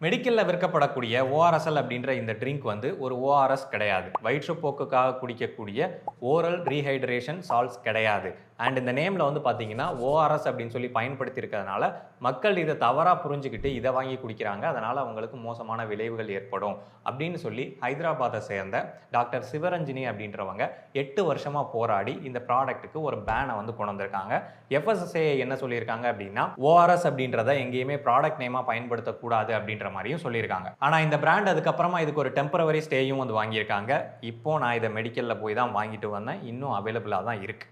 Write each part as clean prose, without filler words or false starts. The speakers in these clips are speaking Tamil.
மெடிக்கல்ல விற்கப்படக்கூடிய ஓஆர்எஸ்எல் அப்படின்ற இந்த ட்ரிங்க் வந்து ஒரு ஓஆர்எஸ் கிடையாது. வயிற்றுப்போக்குக்காக குடிக்கக்கூடிய ஓரல் ரீஹைட்ரேஷன் சால்ட்ஸ் கிடையாது. அண்ட் இந்த நேம்ல வந்து பார்த்தீங்கன்னா ஓஆர்எஸ் அப்படின்னு சொல்லி பயன்படுத்தி இருக்கிறதுனால மக்கள் இதை தவறாக புரிஞ்சுக்கிட்டு இதை வாங்கி குடிக்கிறாங்க. அதனால அவங்களுக்கு மோசமான விளைவுகள் ஏற்படும் அப்படின்னு சொல்லி ஹைதராபாத்தை சேர்ந்த டாக்டர் சிவரஞ்சினி அப்படின்றவங்க 8 வருஷமா போராடி இந்த ப்ராடக்ட்டுக்கு ஒரு பேனை வந்து கொண்டு வந்திருக்காங்க. FSSAI என்ன சொல்லியிருக்காங்க அப்படின்னா ஓஆர்எஸ் அப்படின்றத எங்கேயுமே ப்ராடக்ட் நேமா பயன்படுத்தக்கூடாது அப்படின்ற மாதிரியும் சொல்லியிருக்காங்க. ஆனா இந்த பிராண்ட் அதுக்கப்புறமா இதுக்கு ஒரு டெம்பரவரி ஸ்டேயும் வந்து வாங்கியிருக்காங்க. இப்போ நான் இதை மெடிக்கல்ல போய் தான் வாங்கிட்டு வந்தேன். இன்னும் அவைலபிளா தான் இருக்கு.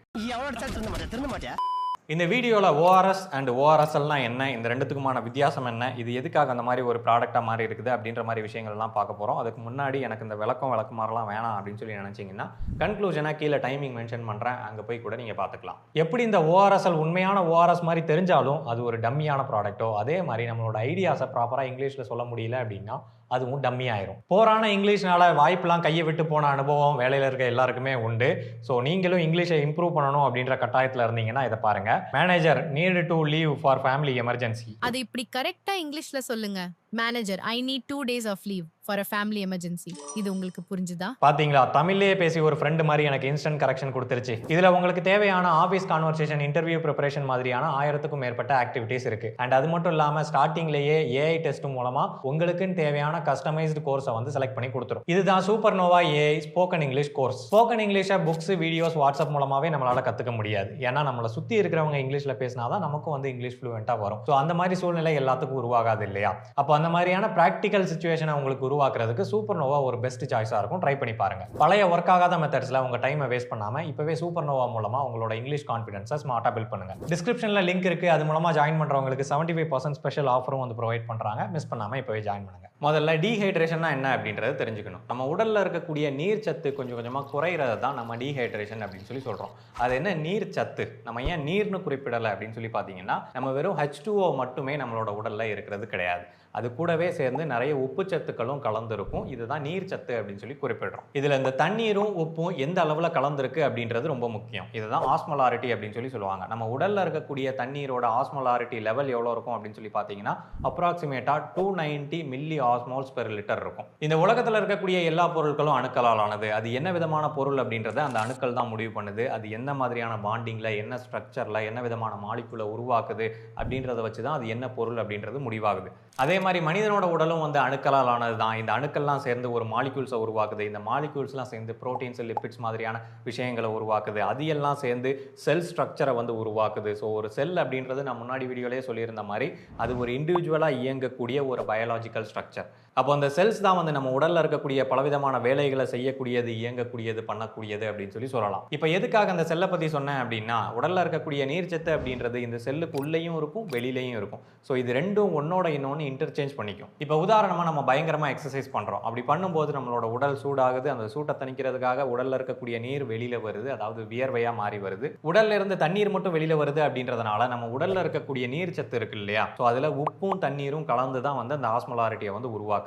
இந்த வீடியோவில் ஓஆர்எஸ் அண்ட் ஓஆர்எஸ்எல்னா என்ன, இந்த ரெண்டுத்துக்குமான வித்தியாசம் என்ன, இது எதுக்காக அந்த மாதிரி ஒரு ப்ராடக்டாக மாதிரி இருக்குது அப்படின்ற மாதிரி விஷயங்கள்லாம் பார்க்க போகிறோம். அதுக்கு முன்னாடி எனக்கு இந்த விளக்கமாரெலாம் வேணாம் அப்படின்னு சொல்லி நினச்சிங்கன்னா கன்க்ளூஷனாக கீழே டைமிங் மென்ஷன் பண்ணுறேன், அங்கே போய் கூட நீங்கள் பார்த்துக்கலாம். எப்படி இந்த ஓஆர்எஸ்எல் உண்மையான ஓஆர்எஸ் மாதிரி தெரிஞ்சாலும் அது ஒரு டம்மியான ப்ராடக்ட்டோ, அதே மாதிரி நம்மளோட ஐடியாஸை ப்ராப்பராக இங்கிலீஷில் சொல்ல முடியல அப்படின்னா அதுவும் டம்மி ஆயிரும். போரான இங்கிலீஷ்னால வாய்ப்பெல்லாம் கையை விட்டு போன அனுபவம் வேலையில் இருக்க எல்லாருக்குமே உண்டு. ஸோ நீங்களும் இங்கிலீஷை இம்ப்ரூவ் பண்ணணும் அப்படின்ற கட்டாயத்தில் இருந்தீங்கன்னா இதை பாருங்க. Manager need to leave for family emergency. அது இப்படி கரெக்டா இங்கிலீஷ்ல சொல்லுங்க. Manager I need 2 days of leave for a family emergency. இது உங்களுக்கு புரிஞ்சுதா? பாத்தீங்களா, தமிழ்லயே பேசி ஒரு ஃப்ரெண்ட் மாதிரி எனக்கு இன்ஸ்டன்ட் கரெக்ஷன் கொடுத்துருச்சு. இதுல உங்களுக்கு தேவையான ஆஃபீஸ் கான்வர்சேஷன், இன்டர்வியூ ப்ரிப்பரேஷன் மாதிரியான 1000க்கும் மேற்பட்ட ஆக்டிவிட்டிஸ் இருக்கு. அண்ட் அது மட்டும் இல்லாம ஸ்டார்டிங்லேயே ஏஐ டெஸ்ட் மூலமா உங்களுக்குன்னு தேவையான கஸ்டமைஸ்டு கோர்ஸை வந்து செலக்ட் பண்ணி கொடுத்துரும். இதுதான் super Nova AI spoken English course. Spoken இங்கிலீஷை புக்ஸ், வீடியோஸ், வாட்ஸ்அப் மூலமாவே நம்மளால கத்துக்க முடியாது. ஏன்னா நம்மளை சுத்தி இருக்கிறவங்க இங்கிலீஷ்ல பேசினாதான் நமக்கும் வந்து இங்கிலீஷ் ஃப்ளூவெண்டா வரும். ஸோ அந்த மாதிரி சூழ்நிலை எல்லாத்துக்கும் உருவாகாது இல்லையா? அப்போ அந்த மாதிரியான பிராக்டிகல் சிச்சுவேஷனை உங்களுக்கு உருவாக்குறதுக்கு சூப்பர் நோவா ஒரு பெஸ்ட் சாய்ஸா இருக்கும். ட்ரை பண்ணி பாருங்க. பழைய ஒர்க் ஆகாத மெத்தட்ஸ்ல உங்க டைமை வேஸ்ட் பண்ணாம இப்பவே சூப்பர் நோவா மூலமா உங்களோட இங்கிலீஷ் கான்ஃபிடன்ஸை ஸ்மார்ட்டா பில்ட் பண்ணுங்க. டிஸ்கிரிப்ஷன்ல லிங்க் இருக்கு. அது மூலமா ஜாயின் பண்றவங்களுக்கு 75% ஸ்பெஷல் ஆஃபரும் வந்து ப்ரொவைட் பண்றாங்க. மிஸ் பண்ணாம இப்பவே ஜாயின் பண்ணுங்க. முதல்ல டீஹைட்ரேஷன் என்ன அப்படின்றது தெரிஞ்சுக்கணும். நம்ம உடல்ல இருக்கக்கூடிய நீர் சத்து கொஞ்சம் கொஞ்சமா குறையிறது தான் நம்ம டீஹைட்ரேஷன் அப்படின்னு சொல்லி சொல்றோம். அது என்ன நீர் சத்து, நம்ம ஏன் நீர்னு குறிப்பிடலை அப்படின்னு சொல்லி பார்த்தீங்கன்னா நம்ம வெறும் H2O மட்டுமே நம்மளோட உடல்ல இருக்கிறது கிடையாது. அது கூடவே சேர்ந்து நிறைய உப்பு சத்துக்களும் கலந்துருக்கும். இதுதான் நீர் சத்து அப்படின்னு சொல்லி குறிப்பிடுறோம். இதுல இந்த தண்ணீரும் உப்பும் எந்த அளவுல கலந்துருக்கு அப்படின்றது ரொம்ப முக்கியம். இதுதான் ஆஸ்மோலாரிட்டி அப்படின்னு சொல்லி சொல்லுவாங்க. நம்ம உடல்ல இருக்கக்கூடிய தண்ணீரோட ஆஸ்மோலாரிட்டி லெவல் எவ்வளவு இருக்கும் அப்படின்னு சொல்லி பார்த்தீங்கன்னா அப்ராக்சிமேட்டா 290 மில்லி ஆஸ்மோல்ஸ் பெர் லிட்டர் இருக்கும். இந்த உலகத்துல இருக்கக்கூடிய எல்லா பொருட்களும் அணுக்களால் ஆனது. அது என்ன விதமான பொருள் அப்படின்றத அந்த அணுக்கள் தான் முடிவு பண்ணுது. அது என்ன மாதிரியான பாண்டிங்ல, என்ன ஸ்ட்ரக்சர்ல, என்ன விதமான மாலிகுலை உருவாக்குது அப்படின்றத வச்சுதான் அது என்ன பொருள் அப்படின்றது முடிவாகுது. அதே மாதிரி மனிதனோட உடலும் வந்து அணுக்களால் ஆனது தான். இந்த அணுக்கள்லாம் சேர்ந்து ஒரு மாலிக்யூல்ஸை உருவாக்குது. இந்த மாலிக்யூல்ஸ்லாம் சேர்ந்து புரோட்டீன்ஸ், லிப்பிட்ஸ் மாதிரியான விஷயங்களை உருவாக்குது. அது எல்லாம் சேர்ந்து செல் ஸ்ட்ரக்சரை வந்து உருவாக்குது. ஸோ ஒரு செல் அப்படின்றது நான் முன்னாடி வீடியோலேயே சொல்லியிருந்த மாதிரி அது ஒரு இண்டிவிஜுவலாக இயங்கக்கூடிய ஒரு பயாலஜிக்கல் ஸ்ட்ரக்சர். அப்போ அந்த செல்ஸ் தான் வந்து நம்ம உடல்ல இருக்கக்கூடிய பலவிதமான வேலைகளை செய்யக்கூடியது, இயங்கக்கூடியது, பண்ணக்கூடியது அப்படின்னு சொல்லி சொல்லலாம். இப்போ எதுக்காக அந்த செல்லை பற்றி சொன்னேன் அப்படின்னா உடல்ல இருக்கக்கூடிய நீர்ச்சத்து அப்படின்றது இந்த செல்லுக்கு உள்ளேயும் இருக்கும், வெளியிலையும் இருக்கும். ஸோ இது ரெண்டும் ஒன்னோட இன்னொன்று இன்டர்சேஞ்ச் பண்ணிக்கும். இப்போ உதாரணமாக நம்ம பயங்கரமாக எக்ஸசைஸ் பண்ணுறோம். அப்படி பண்ணும்போது நம்மளோட உடல் சூடாகுது. அந்த சூட்டை தணிக்கிறதுக்காக உடல்ல இருக்கக்கூடிய நீர் வெளியில வருது, அதாவது வியர்வையா மாறி வருது. உடல்ல இருந்து தண்ணீர் மட்டும் வெளியில வருது அப்படின்றதுனால நம்ம உடல்ல இருக்கக்கூடிய நீர் சத்து இருக்கு இல்லையா, ஸோ அதில் உப்பும் தண்ணீரும் கலந்து தான் வந்து அந்த ஆஸ்மோலாரிட்டியை வந்து உருவாக்குது.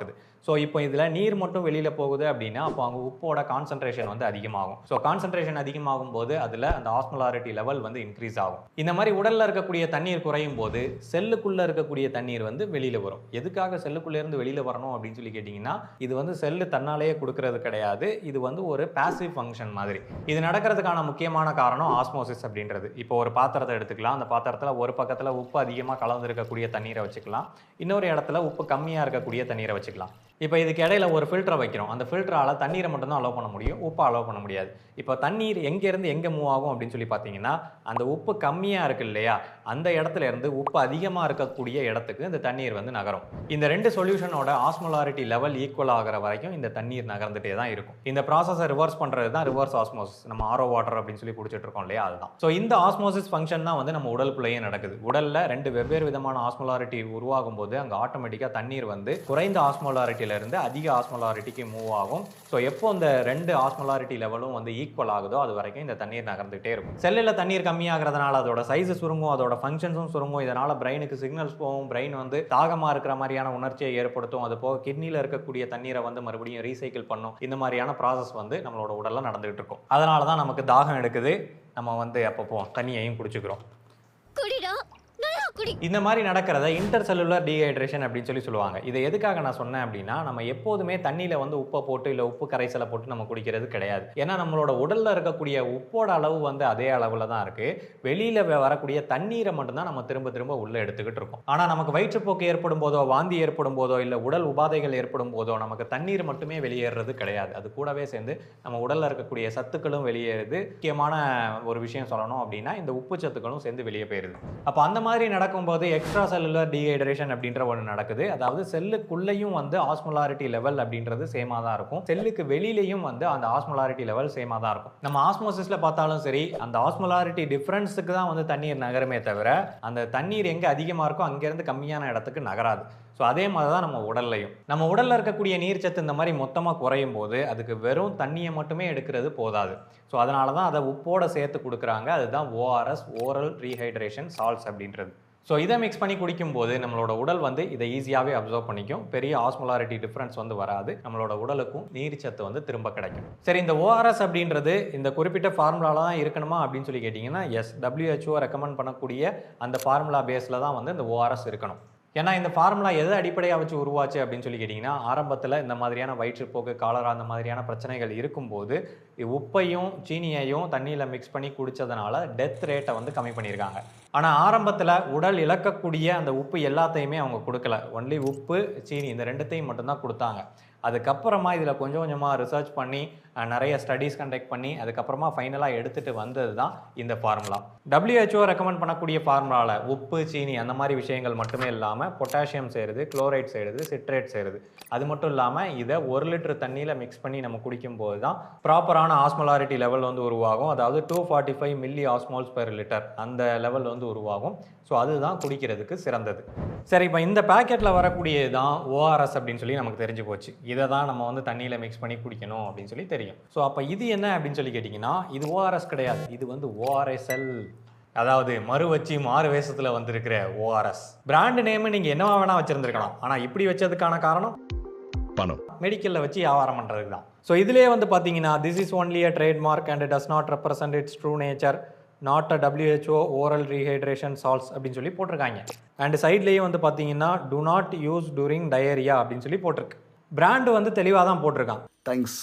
ஸோ இப்போ இதில் நீர் மட்டும் வெளியில போகுது அப்படின்னா அப்போ அங்கே உப்போட கான்சன்ட்ரேஷன் வந்து அதிகமாகும். ஸோ கான்சன்ட்ரேஷன் அதிகமாகும் போது அதில் அந்த ஆஸ்மோலாரிட்டி லெவல் வந்து இன்க்ரீஸ் ஆகும். இந்த மாதிரி உடல்ல இருக்கக்கூடிய தண்ணீர் குறையும் போது செல்லுக்குள்ள இருக்கக்கூடிய தண்ணீர் வந்து வெளியில வரும். எதுக்காக செல்லுக்குள்ள இருந்து வெளியில வரணும் அப்படின்னு சொல்லி கேட்டீங்கன்னா இது வந்து செல்லு தன்னாலேயே கொடுக்கறது கிடையாது. இது வந்து ஒரு பாசிவ் ஃபங்க்ஷன் மாதிரி. இது நடக்கிறதுக்கான முக்கியமான காரணம் ஆஸ்மோசிஸ் அப்படின்றது. இப்போ ஒரு பாத்திரத்தை எடுத்துக்கலாம். அந்த பாத்திரத்தில் ஒரு பக்கத்தில் உப்பு அதிகமாக கலந்து இருக்கக்கூடிய தண்ணீரை வச்சுக்கலாம், இன்னொரு இடத்துல உப்பு கம்மியாக இருக்கக்கூடிய தண்ணீரை வச்சுக்கலாம். இப்போ இதுக்கு இடையில ஒரு ஃபில்டரை வைக்கிறோம். அந்த ஃபில்டரால தண்ணீரை மட்டும் தான் அலோவ் பண்ண முடியும், உப்பை அலோவ் பண்ண முடியாது. இப்போ தண்ணீர் எங்கேருந்து எங்கே மூவ் ஆகும் அப்படின்னு சொல்லி பார்த்தீங்கன்னா அந்த உப்பு கம்மியாக இருக்கு இல்லையா, அந்த இடத்துல இருந்து உப்பு அதிகமாக இருக்கக்கூடிய இடத்துக்கு இந்த தண்ணீர் வந்து நகரும். இந்த ரெண்டு சொல்யூஷனோட ஆஸ்மோலாரிட்டி லெவல் ஈக்குவல் ஆகிற வரைக்கும் இந்த தண்ணீர் நகர்ந்துட்டே தான் இருக்கும். இந்த ப்ராசஸை ரிவர்ஸ் பண்ணுறது தான் ரிவர்ஸ் ஆஸ்மோசிஸ். நம்ம ஆரோ வாட்டர் அப்படின்னு சொல்லி குடிச்சிட்டு இருக்கோம் இல்லையா, அதுதான். ஸோ இந்த ஆஸ்மோசிஸ் ஃபங்க்ஷன் தான் வந்து நம்ம உடலுக்குள்ளேயே நடக்குது. உடலில் ரெண்டு வெவ்வேறு விதமான ஆஸ்மோலாரிட்டி உருவாகும் போது அங்கே ஆட்டோமேட்டிக்காக தண்ணீர் வந்து குறைந்த ஆஸ்மோலாரிட்டியில இருந்து அதிக ஆஸ்மோலாரிட்டிக்கு மூவ் ஆகும். ஸோ எப்போ இந்த ரெண்டு ஆஸ்மோலாரிட்டி லெவலும் வந்து ஈக்குவல் ஆகுதோ அது வரைக்கும் இந்த தண்ணீர் நகர்ந்துட்டே இருக்கும். செல்லில் தண்ணீர் கம்மியாகிறதுனால அதோட சைஸ் சுருங்கும், அதோட ஃபங்க்ஷன்ஸும் சுருங்கும். இதனால பிரெயினுக்கு சிக்னல்ஸ் போகும். பிரெயின் வந்து தாகமாக இருக்கிற மாதிரியான உணர்ச்சியை ஏற்படுத்தும். அது போக கிட்னியில் இருக்கக்கூடிய தண்ணீரை வந்து மறுபடியும் ரீசைக்கிள் பண்ணும். இந்த மாதிரியான ப்ராசஸ் வந்து நம்மளோட உடல்ல நடந்துகிட்டு இருக்கும். அதனால தான் நமக்கு தாகம் எடுக்குது. நம்ம வந்து அப்பப்போ தண்ணியையும் குடிச்சுக்கிறோம். இந்த மாதிரி நடக்கிறத இன்டர் செல்லுலர் டீஹைட்ரேஷன் அப்படின்னு சொல்லுவாங்க. இதை எதுக்காக நான் சொன்னேன் அப்படின்னா, நம்ம எப்போதுமே தண்ணியில வந்து உப்பை போட்டு இல்லை உப்பு கரைசலை போட்டு நம்ம குடிக்கிறது கிடையாது. ஏன்னா நம்மளோட உடல்ல இருக்கக்கூடிய உப்போட அளவு வந்து அதே அளவுல தான் இருக்கு. வெளியில வரக்கூடிய தண்ணீரை மட்டும்தான் நம்ம திரும்ப திரும்ப உள்ள எடுத்துக்கிட்டு இருக்கோம். ஆனா நமக்கு வயிற்றுப்போக்கு ஏற்படும் போதோ, வாந்தி ஏற்படும் போதோ, இல்லை உடல் உபாதைகள் ஏற்படும் போதோ நமக்கு தண்ணீர் மட்டுமே வெளியேறது கிடையாது. அது கூடவே சேர்ந்து நம்ம உடல்ல இருக்கக்கூடிய சத்துக்களும் வெளியேறுது. முக்கியமான ஒரு விஷயம் சொல்லணும் அப்படின்னா, இந்த உப்பு சத்துக்களும் சேர்ந்து வெளியே போயிருது. அப்போ அந்த மாதிரி நடக்கும்போது எக்ஸ்ட்ரா செல்லுலர் டீஹைட்ரேஷன் அப்படின்ற ஒன்று நடக்குது. அதாவது செல்லுக்குள்ளேயும் வந்து ஆஸ்மோலாரிட்டி லெவல் அப்படின்றது சேமாக தான் இருக்கும். செல்லுக்கு வெளியிலையும் வந்து அந்த ஆஸ்மோலாரிட்டி லெவல் சேமாக தான் இருக்கும். நம்ம ஆஸ்மோசிஸ்ல பார்த்தாலும் சரி, அந்த ஆஸ்மோலாரிட்டி டிஃபரன்ஸுக்கு தான் வந்து தண்ணீர் நகருமே தவிர, அந்த தண்ணீர் எங்கே அதிகமாக இருக்கோ அங்கேருந்து கம்மியான இடத்துக்கு நகராது. ஸோ அதே மாதிரி தான் நம்ம உடல்லையும். நம்ம உடலில் இருக்கக்கூடிய நீர்ச்சத்து இந்த மாதிரி மொத்தமாக குறையும் போது அதுக்கு வெறும் தண்ணியை மட்டுமே எடுக்கிறது போதாது. ஸோ அதனால தான் அதை உப்போட சேர்த்து கொடுக்குறாங்க. அதுதான் ORS, ஓரல் ரீஹைட்ரேஷன் சால்ட்ஸ் அப்படின்றது. ஸோ இதை மிக்ஸ் பண்ணி குடிக்கும்போது நம்மளோட உடல் வந்து இதை ஈஸியாகவே அப்சர்வ் பண்ணிக்கும். பெரிய ஆஸ்மோலாரிட்டி டிஃப்ரென்ஸ் வந்து வராது. நம்மளோட உடலுக்கும் நீர்ச்சத்து வந்து திரும்ப கிடைக்கும். சரி, இந்த ORS அப்படின்றது இந்த குறிப்பிட்ட ஃபார்முலால தான் இருக்கணுமா அப்படின்னு சொல்லி கேட்டிங்கன்னா, எஸ், WHO ரெக்கமெண்ட் பண்ணக்கூடிய அந்த ஃபார்முலா பேஸில் தான் வந்து இந்த ORS இருக்கணும். ஏன்னா இந்த ஃபார்முலா எதை அடிப்படையாக வச்சு உருவாச்சு அப்படின்னு சொல்லி கேட்டிங்கன்னா, ஆரம்பத்தில் இந்த மாதிரியான வயிற்றுப்போக்கு, காலரா அந்த மாதிரியான பிரச்சனைகள் இருக்கும்போது உப்பையும் சீனியையும் தண்ணியில் மிக்ஸ் பண்ணி குடித்ததுனால டெத் ரேட்டை வந்து கம்மி பண்ணியிருக்காங்க. ஆனால் ஆரம்பத்தில் உடல் இழக்கக்கூடிய அந்த உப்பு எல்லாத்தையுமே அவங்க கொடுக்கல. ஒன்லி உப்பு, சீனி இந்த ரெண்டுத்தையும் மட்டும்தான் கொடுத்தாங்க. அதுக்கப்புறமா இதில் கொஞ்சம் கொஞ்சமாக ரிசர்ச் பண்ணி நிறைய ஸ்டடீஸ் கண்டக்ட் பண்ணி அதுக்கப்புறமா ஃபைனலாக எடுத்துகிட்டு வந்தது தான் இந்த ஃபார்முலா. WHO ரெக்கமெண்ட் பண்ணக்கூடிய ஃபார்முலாவில் உப்பு, சீனி அந்த மாதிரி விஷயங்கள் மட்டுமே இல்லாமல் பொட்டாசியம் சேருது, குளோரைட் சேருது, சிட்ரேட் சேருது. அது மட்டும் இல்லாமல் இதை 1 லிட்டர் தண்ணியில் மிக்ஸ் பண்ணி நம்ம குடிக்கும்போது தான் ப்ராப்பரான ஆஸ்மோலாரிட்டி லெவல் வந்து உருவாகும். அதாவது 245 மில்லி ஆஸ்மோல்ஸ் பெர் லிட்டர் அந்த லெவல் வந்து உருவாகும். ஸோ அதுதான் குடிக்கிறதுக்கு சிறந்தது. சரி, இப்போ இந்த பேக்கெட்டில் வரக்கூடியது தான் ORS அப்படின்னு சொல்லி நமக்கு தெரிஞ்சு போச்சு. இதை தான் நம்ம வந்து தண்ணியில் மிக்ஸ் பண்ணி குடிக்கணும் அப்படின்னு சொல்லி தெரியும். ஸோ அப்போ இது என்ன அப்படின்னு சொல்லி கேட்டிங்கன்னா, இது ORS கிடையாது. இது வந்து ORSL, அதாவது மறு வச்சு மாறு வேஷத்தில் வந்திருக்கிற ORS. பிராண்ட் நேம் நீங்கள் என்னவா வேணால் வச்சுருந்துருக்கலாம். ஆனால் இப்படி வச்சதுக்கான காரணம் பணம். மெடிக்கலில் வச்சு வியாபாரம் பண்ணுறதுக்கு தான். ஸோ இதிலே வந்து பார்த்தீங்கன்னா, this is only a trademark and does not represent its true nature, not a WHO oral rehydration salts அப்படின்னு சொல்லி போட்டிருக்காங்க. அண்ட் சைட்லேயே வந்து பார்த்தீங்கன்னா, do not use during diarrhoea அப்படின்னு சொல்லி போட்டிருக்கு. பிராண்டு வந்து தெளிவாக தான் போட்டிருக்கான். தேங்க்ஸ்.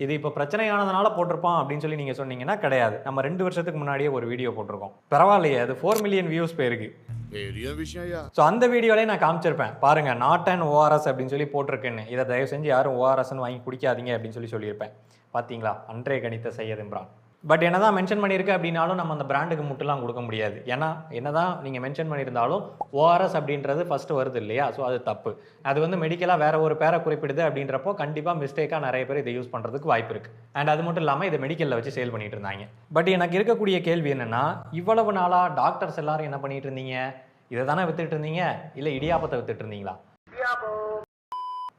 இது இப்போ பிரச்சனையானதுனால போட்டிருப்பான் அப்படின்னு சொல்லி நீங்கள் சொன்னீங்கன்னா கிடையாது. நம்ம 2 வருஷத்துக்கு முன்னாடியே ஒரு வீடியோ போட்டிருக்கோம். பரவாயில்லையே, அது 4 மில்லியன் வியூஸ் போயிருக்கு. பெரிய விஷயம். ஸோ அந்த வீடியோலேயே நான் காமிச்சிருப்பேன் பாருங்க, நாட் அண்ட் ORS அப்படின்னு சொல்லி போட்டிருக்குன்னு. இதை தயவு செஞ்சு யாரும் ORSன்னு வாங்கி குடிக்காதீங்க அப்படின்னு சொல்லியிருப்பேன். பார்த்தீங்களா, அன்றே கணித்த சையத் இம்ரான். பட் என்னதான் மென்ஷன் பண்ணியிருக்கு அப்படின்னாலும் நம்ம அந்த பிராண்டுக்கு முட்டெல்லாம் கொடுக்க முடியாது. ஏன்னா என்னதான் நீங்கள் மென்ஷன் பண்ணியிருந்தாலும் ORS அப்படின்றது ஃபஸ்ட்டு வருது இல்லையா? ஸோ அது தப்பு. அது வந்து மெடிக்கலாக வேற ஒரு பேரை குறிப்பிடுது அப்படின்றப்போ கண்டிப்பாக மிஸ்டேக்காக நிறைய பேர் இதை யூஸ் பண்ணுறதுக்கு வாய்ப்பு இருக்குது. அண்ட் அது மட்டும் இல்லாமல் இதை மெடிக்கலில் வச்சு சேல் பண்ணிட்டு இருந்தாங்க. பட் எனக்கு இருக்கக்கூடிய கேள்வி என்னென்னா, இவ்வளவு நாளாக டாக்டர்ஸ் எல்லாரும் என்ன பண்ணிட்டு இருந்தீங்க? இதை தானே வித்துட்டு இருந்தீங்க, இல்லை இடியாப்பத்தை வித்துட்டு இருந்தீங்களா?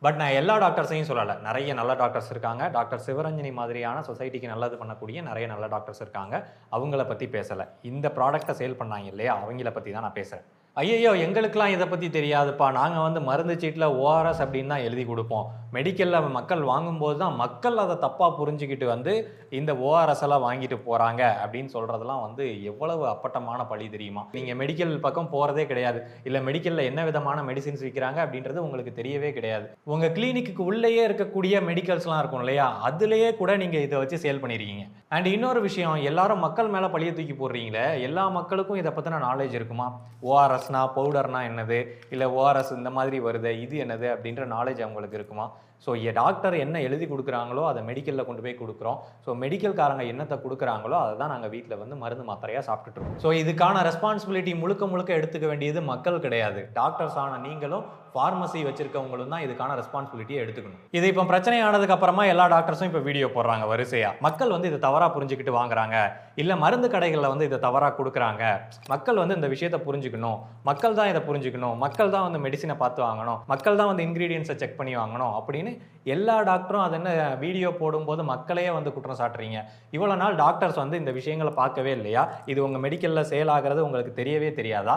பட் நான் எல்லா டாக்டர்ஸையும் சொல்லலை. நிறைய நல்ல டாக்டர்ஸ் இருக்காங்க. டாக்டர் சிவரஞ்சனி மாதிரியான சொசைட்டிக்கு நல்லது பண்ணக்கூடிய நிறைய நல்ல டாக்டர்ஸ் இருக்காங்க. அவங்கள பற்றி பேசலை. இந்த ப்ராடக்டை சேல் பண்ணாங்க இல்லையா, அவங்கள பற்றி தான் நான் பேசுகிறேன். ஐயோ, எங்களுக்கெல்லாம் இதை பற்றி தெரியாதுப்பா, நாங்கள் வந்து மருந்து சீட்டில் ORS அப்படின்னு தான் எழுதி கொடுப்போம். மெடிக்கலில் மக்கள் வாங்கும்போது தான் மக்கள் அதை தப்பாக புரிஞ்சுக்கிட்டு வந்து இந்த ORS எல்லாம் வாங்கிட்டு போகிறாங்க அப்படின்னு சொல்கிறதெல்லாம் வந்து எவ்வளவு அப்பட்டமான பழி தெரியுமா? நீங்கள் மெடிக்கல் பக்கம் போகிறதே கிடையாது, இல்லை மெடிக்கலில் என்ன விதமான மெடிசின்ஸ் விற்கிறாங்க அப்படின்றது உங்களுக்கு தெரியவே கிடையாது. உங்கள் கிளினிக்கு உள்ளேயே இருக்கக்கூடிய மெடிக்கல்ஸ்லாம் இருக்கும் இல்லையா, அதுலேயே கூட நீங்கள் இதை வச்சு சேல் பண்ணியிருக்கீங்க. அண்ட் இன்னொரு விஷயம், எல்லாரும் மக்கள் மேலே பழிய தூக்கி போடுறீங்களே, எல்லா மக்களுக்கும் இதை பற்றின நாலேஜ் இருக்குமா? ORSனா பவுடர்னா என்னது, இல்லை ORS இந்த மாதிரி வருது, இது என்னது அப்படின்ற நாலேஜ் அவங்களுக்கு இருக்குமா? ஸோ டாக்டர் என்ன எழுதி கொடுக்குறாங்களோ அதை மெடிக்கலில் கொண்டு போய் கொடுக்குறோம். ஸோ மெடிக்கல்காரங்க என்னத்தை கொடுக்குறாங்களோ அதை தான் நாங்கள் வீட்டில் வந்து மருந்து மாத்திரையாக சாப்பிட்டுட்ருக்கோம். ஸோ இதுக்கான ரெஸ்பான்சிபிலிட்டி முழுக்க எடுத்துக்க வேண்டியது மக்கள் கிடையாது. டாக்டர்ஸ் ஆன நீங்களும் ஃபார்மசி வச்சிருக்கவங்களும் தான் இதுக்கான ரெஸ்பான்சிபிலிட்டியை எடுத்துக்கணும். இது இப்போ பிரச்சனை ஆனதுக்கு அப்புறமா எல்லா டாக்டர்ஸும் இப்போ வீடியோ போடுறாங்க வரிசையா. மக்கள் வந்து இதை தவறாக புரிஞ்சுக்கிட்டு வாங்குறாங்க, இல்லை மருந்து கடைகளில் வந்து இதை தவறாக கொடுக்குறாங்க. மக்கள் வந்து இந்த விஷயத்தை புரிஞ்சுக்கணும், மக்கள் தான் இதை புரிஞ்சுக்கணும், மக்கள் தான் வந்து மெடிசினை பார்த்து வாங்கணும், மக்கள் தான் வந்து இன்க்ரீடியன்ஸை செக் பண்ணி வாங்கணும் அப்படின்னு எல்லா டாக்டரும் அது என்ன வீடியோ போடும்போது மக்களையே வந்து குற்றம் சாட்டுறீங்க. இவ்வளோ நாள் டாக்டர்ஸ் வந்து இந்த விஷயங்களை பார்க்கவே இல்லையா? இது உங்கள் மெடிக்கலில் சேல் ஆகிறது உங்களுக்கு தெரியவே தெரியாதா?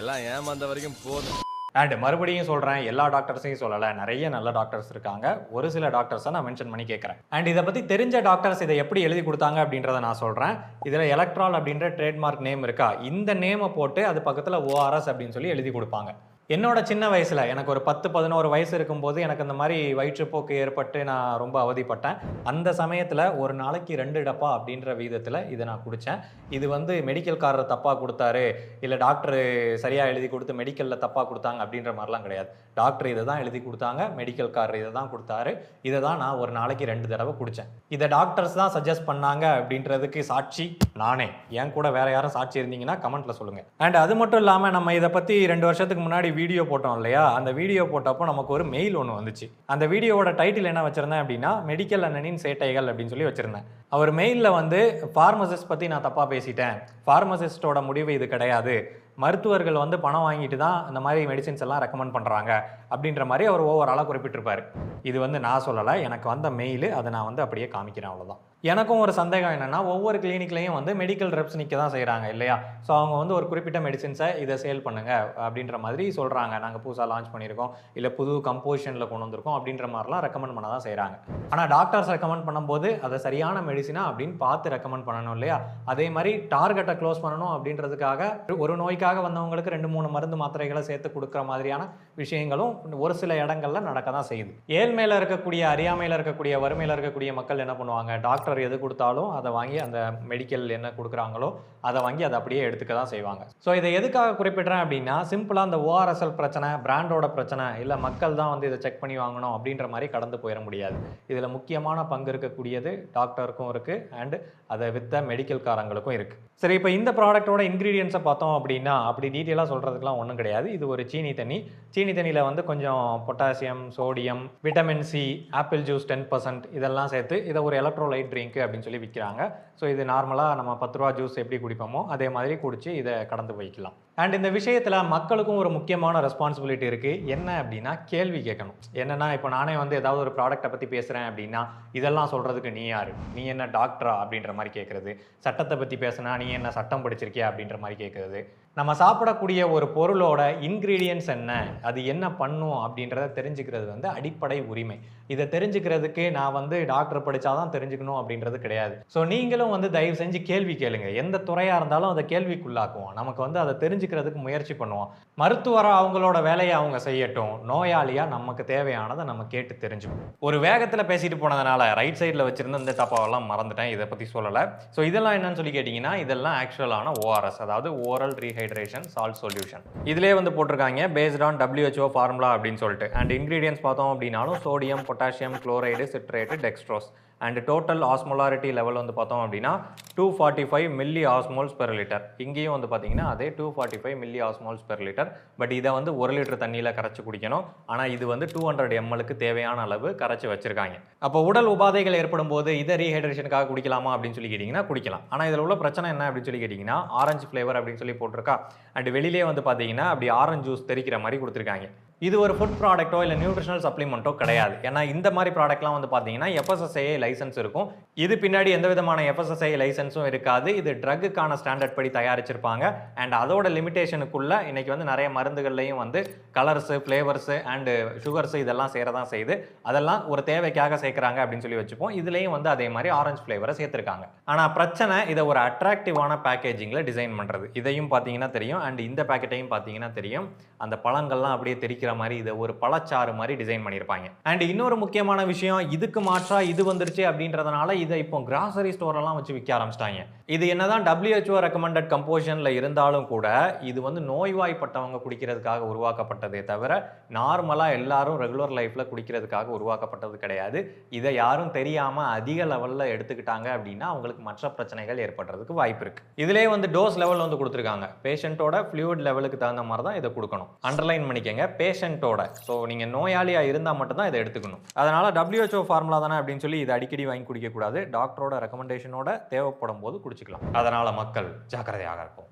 எல்லாம் ஏமாந்த வரைக்கும் போதும். அண்ட் மறுபடியும் சொல்கிறேன், எல்லா டாக்டர்ஸையும் சொல்லலை, நிறைய நல்ல டாக்டர்ஸ் இருக்காங்க. ஒரு சில டாக்டர்ஸை நான் மென்ஷன் பண்ணி கேட்குறேன். அண்ட் இதை பற்றி தெரிஞ்ச டாக்டர்ஸ் இதை எப்படி எழுதி கொடுத்தாங்க அப்படின்றத நான் சொல்கிறேன். இதில் எலக்ட்ரால் அப்படின்ற ட்ரேட்மார்க் நேம் இருக்கா, இந்த நேமை போட்டு அது பக்கத்தில் ORS அப்படின்னு சொல்லி எழுதி கொடுப்பாங்க. என்னோட சின்ன வயசில் எனக்கு ஒரு 10-11 வயசு இருக்கும்போது எனக்கு இந்த மாதிரி வயிற்றுப்போக்கு ஏற்பட்டு நான் ரொம்ப அவதிப்பட்டேன். அந்த சமயத்தில் ஒரு நாளைக்கு 2 டப்பா அப்படின்ற வீதத்தில் இதை நான் குடித்தேன். இது வந்து மெடிக்கல்காரர் தப்பாக கொடுத்தாரு, இல்லை டாக்டர் சரியாக எழுதி கொடுத்து மெடிக்கலில் தப்பாக கொடுத்தாங்க அப்படின்ற மாதிரிலாம் கிடையாது. டாக்டர் இதை தான் எழுதி கொடுத்தாங்க, மெடிக்கல்காரர் இதை தான் கொடுத்தாரு, இதை தான் நான் ஒரு நாளைக்கு 2 தடவை குடித்தேன். இதை டாக்டர்ஸ் தான் சஜஸ்ட் பண்ணாங்க அப்படின்றதுக்கு சாட்சி நானே. என் கூட வேற யாரும் சாட்சி இருந்தீங்கன்னா கமெண்ட்டில் சொல்லுங்கள். அண்ட் அது மட்டும் இல்லாமல் நம்ம இதை பற்றி 2 வருஷத்துக்கு முன்னாடி வீடியோ போட்டோம் இல்லையா, அந்த வீடியோ போட்டப்போ நமக்கு ஒரு மெயில் ஒன்று வந்துச்சு. அந்த வீடியோவோட டைட்டில் என்ன வச்சிருந்தேன் அப்படின்னா, மெடிக்கல் அண்ணனின் சேட்டைகள் அப்படின்னு சொல்லி வச்சிருந்தேன். அவர் மெயிலில் வந்து ஃபார்மசிஸ்ட் பற்றி நான் தப்பாக பேசிட்டேன், ஃபார்மசிஸ்டோட முடிவு இது கிடையாது, மருத்துவர்கள் வந்து பணம் வாங்கிட்டு தான் இந்த மாதிரி மெடிசின்ஸ் எல்லாம் ரெக்கமெண்ட் பண்ணுறாங்க அப்படின்ற மாதிரி அவர் ஓவராலாக குறிப்பிட்டிருப்பார். இது வந்து நான் சொல்லலை, எனக்கு வந்த மெயில், அதை நான் வந்து அப்படியே காமிக்கிறேன், அவ்வளோதான். எனக்கும் ஒரு சந்தேகம் என்னென்னா, ஒவ்வொரு கிளினிக்லையும் வந்து மெடிக்கல் ரெப்ஸ் நிற்க தான் செய்கிறாங்க இல்லையா. ஸோ அவங்க வந்து ஒரு குறிப்பிட்ட மெடிசின்ஸை இதை சேல் பண்ணுங்க அப்படின்ற மாதிரி சொல்கிறாங்க. நாங்கள் புதுசாக லான்ச் பண்ணியிருக்கோம், இல்லை புது கம்போசிஷனில் கொண்டு வந்திருக்கோம் அப்படின்ற மாதிரிலாம் ரெக்கமெண்ட் பண்ண தான் செய்கிறாங்க. ஆனால் டாக்டர்ஸ் ரெக்கமெண்ட் பண்ணும்போது அதை சரியான மெடிசினா அப்படின்னு பார்த்து ரெக்கமெண்ட் பண்ணணும் இல்லையா. அதே மாதிரி டார்கெட்டை க்ளோஸ் பண்ணணும் அப்படின்றதுக்காக ஒரு நோய்க்காக வந்தவங்களுக்கு 2-3 மருந்து மாத்திரைகளை சேர்த்து கொடுக்குற மாதிரியான விஷயங்களும் ஒரு சில இடங்கள்ல நடக்க தான் செய்யுது. ஏழ்மையில இருக்கக்கூடிய, அறியாமையில் இருக்கக்கூடிய, வறுமையில் இருக்கக்கூடிய மக்கள் என்ன பண்ணுவாங்க, டாக்டர் எது கொடுத்தாலும் அதை வாங்கி அந்த மெடிக்கல் என்ன கொடுக்குறாங்களோ அதை வாங்கி அதை அப்படியே எடுத்துக்க தான் செய்வாங்க. ஸோ இதை எதுக்காக குறிப்பிட்றேன் அப்படின்னா, சிம்பிளாக அந்த ORSL பிரச்சனை, பிராண்டோட பிரச்சனை, இல்லை மக்கள் தான் வந்து இதை செக் பண்ணி வாங்கணும் அப்படின்ற மாதிரி கடந்து போயிட முடியாது. இதில் முக்கியமான பங்கு இருக்கக்கூடியது டாக்டருக்கும் இருக்குது, அண்ட் அதை விற்ற மெடிக்கல்காரங்களுக்கும் இருக்குது. சரி, இப்போ இந்த ப்ராடக்டோட இன்க்ரீடியன்ஸை பார்த்தோம் அப்படின்னா, அப்படி டீட்டெயிலாக சொல்கிறதுக்குலாம் ஒன்றும் கிடையாது. இது ஒரு சீனி தண்ணி. சீனி தண்ணியில் வந்து கொஞ்சம் potassium, sodium, vitamin C, apple juice 10% இதெல்லாம் சேர்த்து இதை ஒரு எலக்ட்ரோலைட் ட்ரிங்க் அப்படின்னு சொல்லி விற்கிறாங்க. ஸோ இது நார்மலாக நம்ம 10 ரூபா ஜூஸ் எப்படி குடிப்போமோ அதே மாதிரி குடிச்சு இதை கடந்து வைக்கலாம். அண்ட் இந்த விஷயத்தில் மக்களுக்கும் ஒரு முக்கியமான ரெஸ்பான்சிபிலிட்டி இருக்குது. என்ன அப்படின்னா, கேள்வி கேட்கணும். என்னென்னா, இப்போ நானே வந்து ஏதாவது ஒரு ப்ராடக்ட்டை பற்றி பேசுகிறேன் அப்படின்னா, இதெல்லாம் சொல்கிறதுக்கு நீ யார், நீ என்ன டாக்டரா அப்படின்ற மாதிரி கேட்குறது, சட்டத்தை பற்றி பேசுனா நீ என்ன சட்டம் படிச்சிருக்கியா அப்படின்ற மாதிரி கேட்குறது. நம்ம சாப்பிடக்கூடிய ஒரு பொருளோட இன்க்ரீடியன்ஸ் என்ன, அது என்ன பண்ணும் அப்படின்றத தெரிஞ்சுக்கிறது வந்து அடிப்படை உரிமை. இதை தெரிஞ்சுக்கிறதுக்கு நான் வந்து டாக்டர் படித்தாதான் தெரிஞ்சுக்கணும் அப்படின்றது கிடையாது. ஸோ நீங்களும் வந்து தயவு செஞ்சு கேள்வி கேளுங்க. எந்த துறையாக இருந்தாலும் அதை கேள்விக்குள்ளாக்குவோம். நமக்கு வந்து அதை தெரிஞ்சுக்கிறதுக்கு முயற்சி பண்ணுவோம். மருத்துவராக அவங்களோட வேலையை அவங்க செய்யட்டும், நோயாளியாக நமக்கு தேவையானதை நம்ம கேட்டு தெரிஞ்சுக்கணும். ஒரு வேகத்தில் பேசிட்டு போனதுனால ரைட் சைடில் வச்சிருந்த இந்த டப்பாவெல்லாம் மறந்துட்டேன், இதை பற்றி சொல்லலை. ஸோ இதெல்லாம் என்னன்னு சொல்லி கேட்டிங்கன்னா, இதெல்லாம் ஆக்சுவலான ORS, அதாவது ஓரல் ரீஹைட்ரேஷன் சால்ட் சொல்யூஷன். இதிலே வந்து போட்டிருக்காங்க பேஸ்ட் ஆன் WHO ஃபார்முலா அப்படின்னு சொல்லிட்டு. அண்ட் இன்க்ரீடியன்ஸ் பார்த்தோம் அப்படின்னாலும் sodium, potassium, chloride, citrate, dextrose. And total osmolarity level வந்து பார்த்தோம் அப்படின்னா 245 மில்லி ஆஸ்மோல்ஸ் பெர் லிட்டர். இங்கேயும் வந்து பார்த்தீங்கன்னா அதே 245 milli osmoles per litre. But இதை வந்து 1 லிட்டர் தண்ணியில் கரைச்சி குடிக்கணும். ஆனால் இது வந்து 200 mlக்கு தேவையான அளவு கரைச்சி வச்சிருக்காங்க. அப்போ உடல் உபாதைகள் ஏற்படும் போது இதை ரீஹைட்ரேஷனுக்காக குடிக்கலாமா அப்படின்னு சொல்லி கேட்டிங்கன்னா குடிக்கலாம். ஆனால் இதில் உள்ள பிரச்சனை என்ன அப்படின்னு சொல்லி கேட்டிங்கன்னா, ஆரஞ்சு ஃப்ளேவர் அப்படின்னு சொல்லி போட்டிருக்கா. அண்ட் வெளியிலே வந்து பார்த்தீங்கன்னா அப்படி ஆரஞ்சு ஜூஸ் தெரிக்கிற மாதிரி கொடுத்துருக்காங்க. இது ஒரு ஃபுட் ப்ராடக்ட்டோ இல்லை நியூட்ரிஷனல் சப்ளிமெண்ட்டோ கிடையாது. ஏன்னா இந்த மாதிரி ப்ராடக்ட்லாம் வந்து பார்த்தீங்கன்னா FSSAI லைசன்ஸ் இருக்கும். இது பின்னாடி எந்த விதமான FSSAI லைசன்ஸும் இருக்காது. இது ட்ரக்குக்கான ஸ்டாண்டர்ட் படி தயாரிச்சிருப்பாங்க. அண்ட் அதோட லிமிடேஷனுக்குள்ள இன்னைக்கு வந்து நிறைய மருந்துகள்லையும் வந்து கலர்ஸு, ஃப்ளேவர்ஸு அண்டு சுகர்ஸு இதெல்லாம் சேரதான் செய்யுது. அதெல்லாம் ஒரு தேவைக்காக சேர்க்குறாங்க அப்படின்னு சொல்லி வச்சுப்போம். இதுலேயும் வந்து அதே மாதிரி ஆரஞ்சு ஃப்ளேவரை சேர்த்துருக்காங்க. ஆனால் பிரச்சனை இதை ஒரு அட்ராக்டிவான பேக்கேஜிங்கில் டிசைன் பண்ணுறது. இதையும் பார்த்தீங்கன்னா தெரியும், அண்ட் இந்த பேக்கெட்டையும் பார்த்தீங்கன்னா தெரியும். அந்த பழங்கள்லாம் அப்படியே தெரிக்கிற மாதிரி இதை ஒரு பழச்சாறு மாதிரி டிசைன் பண்ணியிருப்பாங்க. அண்ட் இன்னொரு முக்கியமான விஷயம், இதுக்கு மாற்றா இது வந்துருச்சு அப்படின்றதுனால இதை இப்போ கிராசரி ஸ்டோரெல்லாம் வச்சு விற்க ஆரம்பிச்சிட்டாங்க. இது என்னதான் WHO ரெக்கமெண்டட் கம்போசிஷன்ல இருந்தாலும் கூட இது வந்து நோய்வாய்ப்பட்டவங்க குடிக்கிறதுக்காக உருவாக்கப்பட்டதே தவிர நார்மலா எல்லாரும் ரெகுலர் லைஃப்ல குடிக்கிறதுக்காக உருவாக்கப்பட்டது கிடையாது. இதை யாரும் தெரியாம அதிக லெவல்ல எடுத்துக்கிட்டாங்க அப்படின்னா அவங்களுக்கு மற்ற பிரச்சனைகள் ஏற்படுறதுக்கு வாய்ப்பு இருக்கு. இதுலேயே வந்து டோஸ் லெவல் வந்து கொடுத்துருக்காங்க. பேஷண்ட்டோட ஃப்ளூயிட் லெவலுக்கு தகுந்த மாதிரி தான் இதை கொடுக்கணும். அண்டர்லைன் பண்ணிக்கங்க, பேஷண்ட்டோட. ஸோ நீங்கள் நோயாளியா இருந்தால் மட்டும்தான் இதை எடுத்துக்கணும். அதனால WHO ஃபார்முலா தானே அப்படின்னு சொல்லி இதை அடிக்கடி வாங்கி குடிக்கக்கூடாது. டாக்டரோட ரெக்கமெண்டேஷனோட தேவைப்படும் போது குடிச்சுக்கலாம். அதனால மக்கள் ஜாக்கிரதையாக இருப்போம்.